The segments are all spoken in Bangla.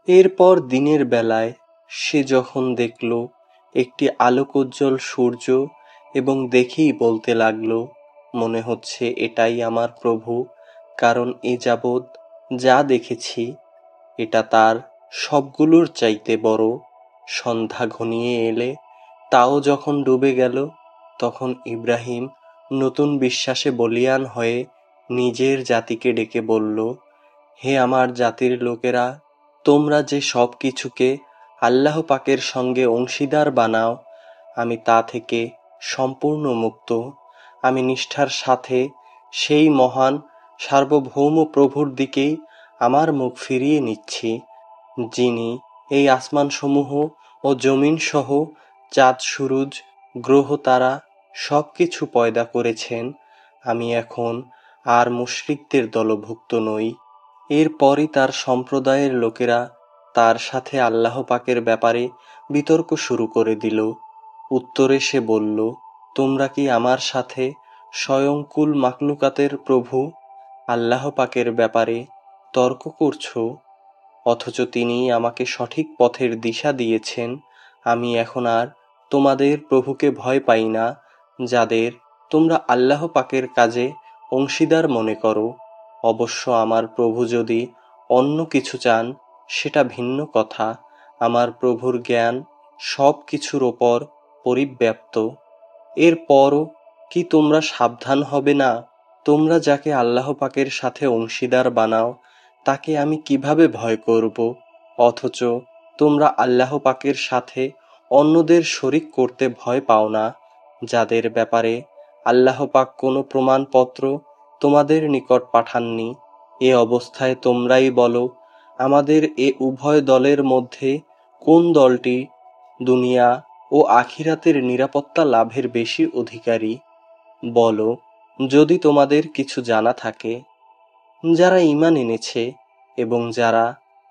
এরপর দিনের বেলায় সে যখন দেখল একটি আলোকোজ্জ্বল সূর্য এবং দেখেই বলতে লাগলো, মনে হচ্ছে এটাই আমার প্রভু, কারণ এ যাবৎ যা দেখেছি এটা তার সবগুলোর চাইতে বড়। সন্ধ্যা ঘনিয়ে এলে তাও যখন ডুবে গেল, তখন ইব্রাহিম নতুন বিশ্বাসে বলীয়ান হয়ে নিজের জাতিকে ডেকে বলল, হে আমার জাতির লোকেরা, তোমরা যে সব কিছুকে আল্লাহ পাকের সঙ্গে অংশীদার বানাও, আমি তা থেকে সম্পূর্ণ মুক্ত। আমি নিষ্ঠার সাথে সেই মহান সার্বভৌম প্রভুর দিকেই আমার মুখ ফিরিয়ে নিচ্ছি, যিনি এই আসমানসমূহ ও জমিন সহ চাঁদ সূরজ গ্রহ তারা সব কিছু পয়দা করেছেন। আমি এখন আর মুশরিকদের দলভুক্ত নই। এরপরই তার সম্প্রদায়ের লোকেরা তার সাথে আল্লাহ পাকের ব্যাপারে বিতর্ক শুরু করে দিল। উত্তরে সে বলল, তোমরা কি আমার সাথে স্বয়ংকুল মাকলুকাতের প্রভু আল্লাহ পাকের ব্যাপারে তর্ক করছো, অথচ তিনি আমাকে সঠিক পথের দিশা দিয়েছেন। আমি এখন আর তোমাদের প্রভুকে ভয় পাই না, যাদের তোমরা আল্লাহ পাকের কাজে অংশীদার মনে করো। অবশ্য আমার প্রভু যদি অন্য কিছু চান সেটা ভিন্ন কথা। আমার প্রভুর জ্ঞান সব কিছুর ওপর পরিব্যাপ্ত। এরপরও কি তোমরা সাবধান হবে না? তোমরা যাকে আল্লাহ পাকের সাথে অংশীদার বানাও তাকে আমি কিভাবে ভয় করব, অথচ তোমরা আল্লাহ পাকের সাথে অন্যদের শরিক করতে ভয় পাও না, যাদের ব্যাপারে আল্লাহ পাক কোনো প্রমাণপত্র তোমাদের নিকট পাঠাননি। এ অবস্থায় তোমরাই বলো, আমাদের এ উভয় দলের মধ্যে কোন দলটি দুনিয়া ও আখিরাতের নিরাপত্তা লাভের বেশি অধিকারী? বলো, যদি তোমাদের কিছু জানা থাকে। যারা ঈমান এনেছে এবং যারা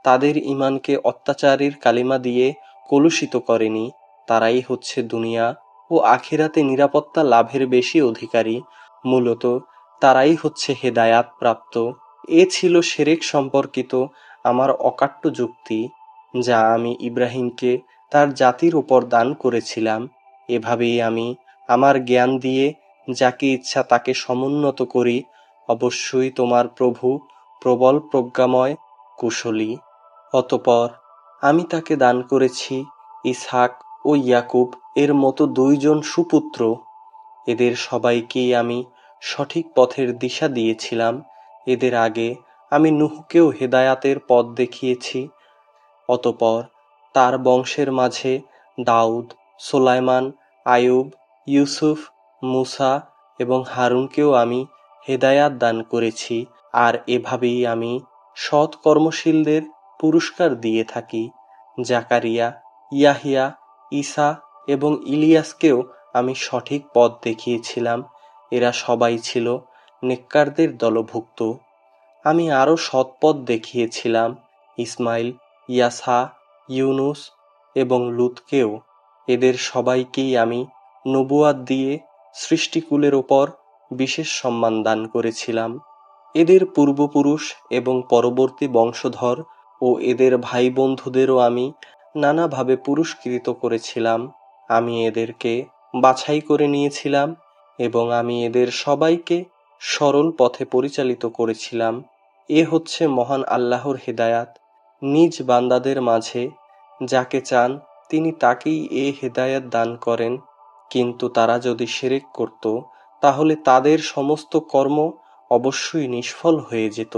তাদের ঈমানকে অত্যাচারের কালিমা দিয়ে কলুষিত করেনি, তারাই হচ্ছে দুনিয়া ও আখিরাতে নিরাপত্তা লাভের বেশি অধিকারী। মূলত তারাই হচ্ছে হেদায়াত প্রাপ্ত। এ ছিল শিরক সম্পর্কিত আমার অকাট্য যুক্তি, যা আমি ইব্রাহিমকে তার জাতির উপর দান করেছিলাম। এভাবেই আমি আমার জ্ঞান দিয়ে যাকে ইচ্ছা তাকে সমুন্নত করি। অবশ্যই তোমার প্রভু প্রবল প্রজ্ঞাময়, কুশলী। অতঃপর আমি তাকে দান করেছি ইসহাক ও ইয়াকুব এর মতো দুইজন সুপুত্র। এদের সবাইকেই আমি সঠিক পথের দিশা দিয়েছিলাম। এদের আগে আমি নূহকেও হেদায়াতের পথ দেখিয়েছি। অতঃপর তার বংশের মাঝে দাউদ, সুলাইমান, আইয়ুব, ইউসুফ, মুসা এবং হারুনকেও আমি হেদায়াত দান করেছি। আর এভাবেই আমি সৎ কর্মশীলদের পুরস্কার দিয়ে থাকি। জাকারিয়া, ইয়াহিয়া, ঈসা এবং ইলিয়াসকেও আমি সঠিক পথ দেখিয়েছিলাম। এরা সবাই ছিল নেককারদের দলভুক্ত। আমি আরও সৎ পথ দেখিয়েছিলাম ইসমাইল, ইয়াসা, ইউনুস এবং লূতকেও। এদের সবাইকেই আমি নবুয়াত দিয়ে সৃষ্টিকুলের ওপর বিশেষ সম্মান দান করেছিলাম। এদের পূর্বপুরুষ এবং পরবর্তী বংশধর ও এদের ভাই বন্ধুদেরও আমি নানাভাবে পুরস্কৃত করেছিলাম। আমি এদেরকে বাছাই করে নিয়েছিলাম এবং আমি এদের সবাইকে সরল পথে পরিচালিত করেছিলাম। এ হচ্ছে মহান আল্লাহর হেদায়াত নিজ বান্দাদের মাঝে। যাকে চান তিনি তাকেই এ হেদায়াত দান করেন। কিন্তু তারা যদি শিরক করত, তাহলে তাদের সমস্ত কর্ম অবশ্যই নিষ্ফল হয়ে যেত।